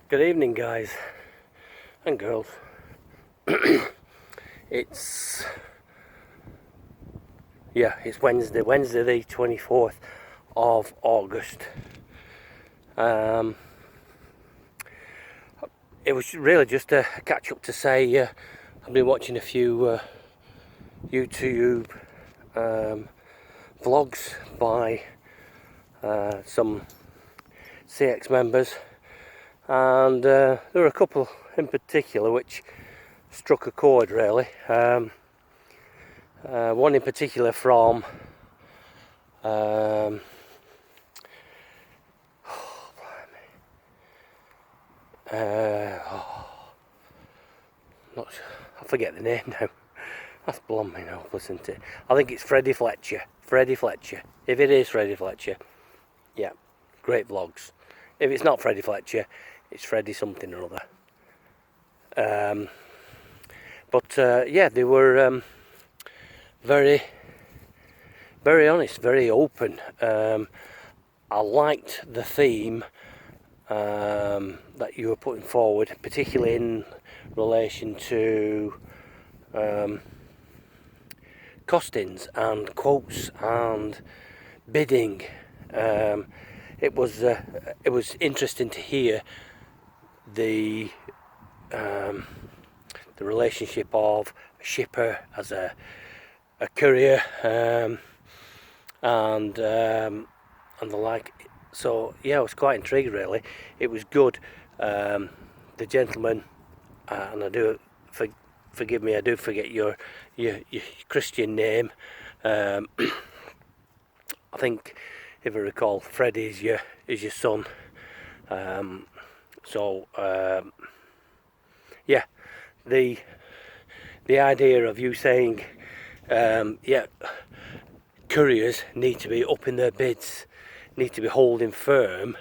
Good evening, guys and girls. it's Wednesday the 24th of August. It was really just a catch up to say I've been watching a few YouTube vlogs by some CX members, and there were a couple in particular which struck a chord really. One in particular from I forget the name now. That's blumbing up, isn't it? I think it's Freddie Fletcher. If it is Freddie Fletcher, yeah, great vlogs. If it's not Freddie Fletcher, it's Freddie something or other. They were very, very honest, very open. I liked the theme that you were putting forward, particularly in relation to costings and quotes and bidding. It was interesting to hear the relationship of a shipper as a courier and the like. So yeah, I was quite intrigued really. It was good. The gentleman, and I do forgive me, I do forget your Christian name. I think, if I recall, Freddie is your son. The idea of you saying, couriers need to be up in their bids, need to be holding firm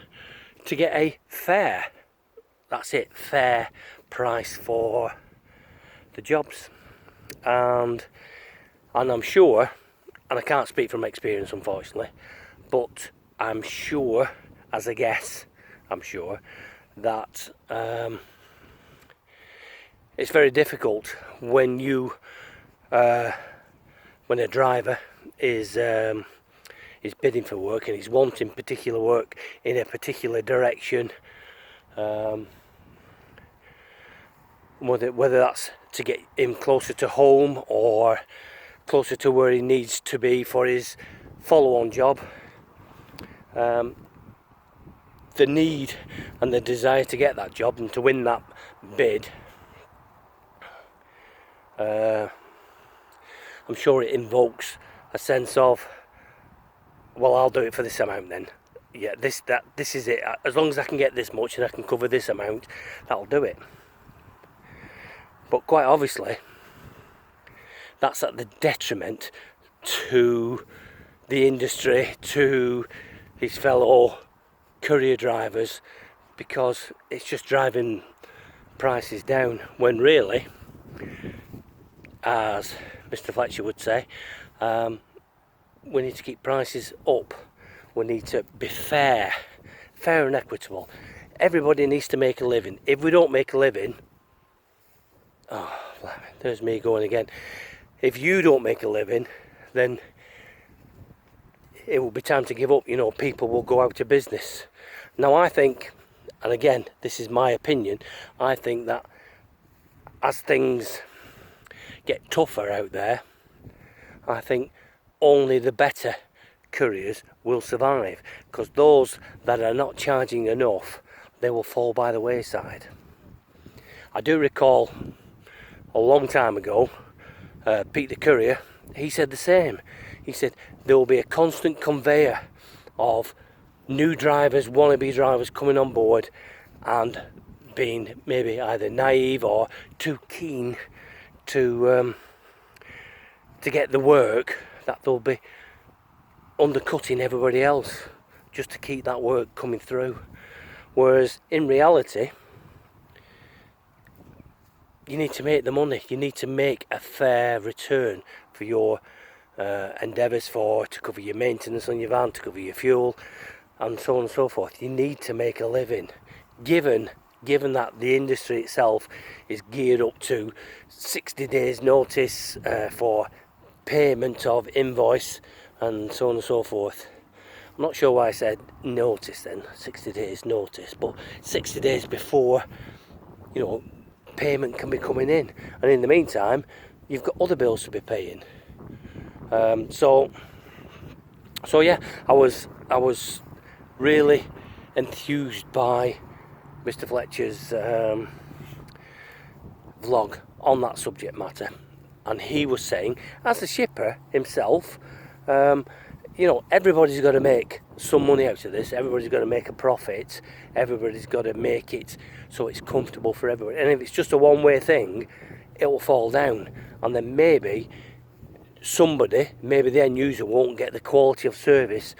to get a fair, that's it, fair price for the jobs. And I'm sure, and I can't speak from experience unfortunately, but I'm sure, as a guess, that it's very difficult when when a driver is bidding for work and he's wanting particular work in a particular direction, whether that's to get him closer to home or closer to where he needs to be for his follow-on job. The need and the desire to get that job and to win that bid, I'm sure it invokes a sense of, well, I'll do it for this amount then. Yeah, this is it. As long as I can get this much and I can cover this amount, that'll do it. But quite obviously, that's at the detriment to the industry, to his fellow courier drivers, because it's just driving prices down, when really, as Mr. Fletcher would say, we need to keep prices up. We need to be fair and equitable. Everybody needs to make a living. If we don't make a living, there's me going again. If you don't make a living, then it will be time to give up. People will go out of business. Now I think, and again, this is my opinion, I think that as things get tougher out there, I think only the better couriers will survive, because those that are not charging enough, they will fall by the wayside. I do recall a long time ago, Pete the Courier, he said the same. He said there will be a constant conveyor of new drivers, wannabe drivers coming on board and being maybe either naive or too keen to get the work, that they'll be undercutting everybody else just to keep that work coming through. Whereas in reality, you need to make the money. You need to make a fair return for your endeavours, to cover your maintenance on your van, to cover your fuel, and so on and so forth. You need to make a living, given given that the industry itself is geared up to 60 days notice for payment of invoice and so on and so forth. I'm not sure why I said notice then, 60 days notice, but 60 days before, you know, payment can be coming in. And in the meantime, you've got other bills to be paying. So yeah, I was really enthused by Mr. Fletcher's vlog on that subject matter, and he was saying, as the shipper himself, you know, everybody's got to make some money out of this. Everybody's got to make a profit. Everybody's got to make it so it's comfortable for everybody. And if it's just a one-way thing, it will fall down, and then maybe somebody, maybe the end user, won't get the quality of service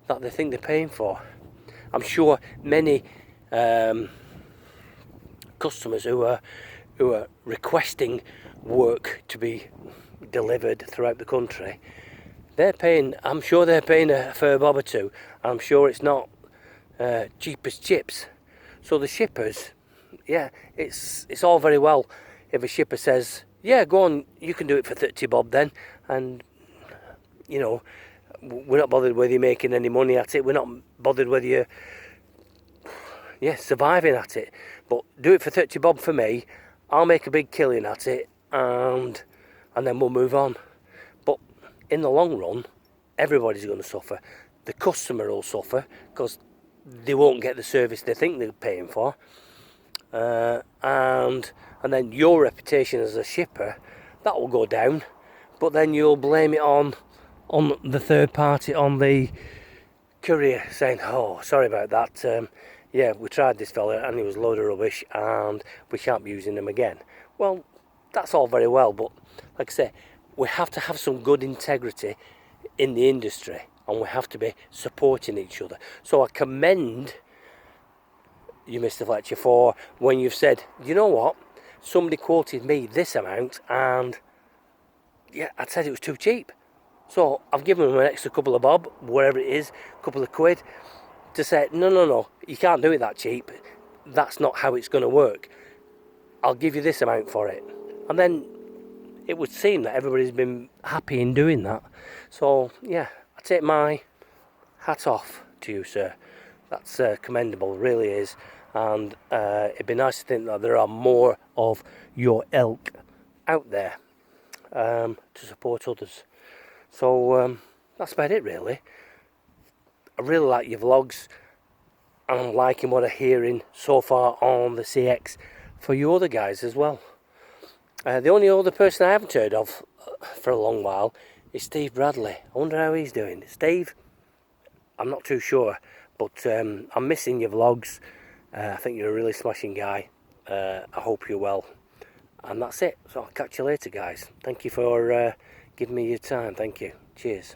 that they think they're paying for. I'm sure many customers who are requesting work to be delivered throughout the country, I'm sure they're paying a fair bob or two. I'm sure it's not cheap as chips. So the shippers, yeah, it's all very well if a shipper says, yeah, go on, you can do it for 30 bob then, and you know, we're not bothered whether you're making any money at it, we're not bothered whether you're surviving at it, but do it for 30 bob for me, I'll make a big killing at it, and then we'll move on. But in the long run, everybody's going to suffer. The customer will suffer because they won't get the service they think they're paying for, and then your reputation as a shipper, that will go down, but then you'll blame it on the third party, on the courier, saying, oh, sorry about that, yeah, we tried this fella and he was a load of rubbish and we can't be using him again. Well, that's all very well, but like I say, we have to have some good integrity in the industry, and we have to be supporting each other. So I commend you, Mr. Fletcher, for when you've said, you know what, somebody quoted me this amount and yeah, I said it was too cheap. So I've given them an extra couple of bob, whatever it is, a couple of quid, to say, no, you can't do it that cheap. That's not how it's going to work. I'll give you this amount for it. And then it would seem that everybody's been happy in doing that. So yeah, I take my hat off to you, sir. That's commendable, really is. And it'd be nice to think that there are more of your ilk out there to support others. So that's about it, really. I really like your vlogs, and I'm liking what I'm hearing so far on the CX for you other guys as well. The only other person I haven't heard of for a long while is Steve Bradley. I wonder how he's doing. Steve, I'm not too sure, but I'm missing your vlogs. I think you're a really smashing guy. I hope you're well. And that's it. So I'll catch you later, guys. Thank you for giving me your time. Thank you. Cheers.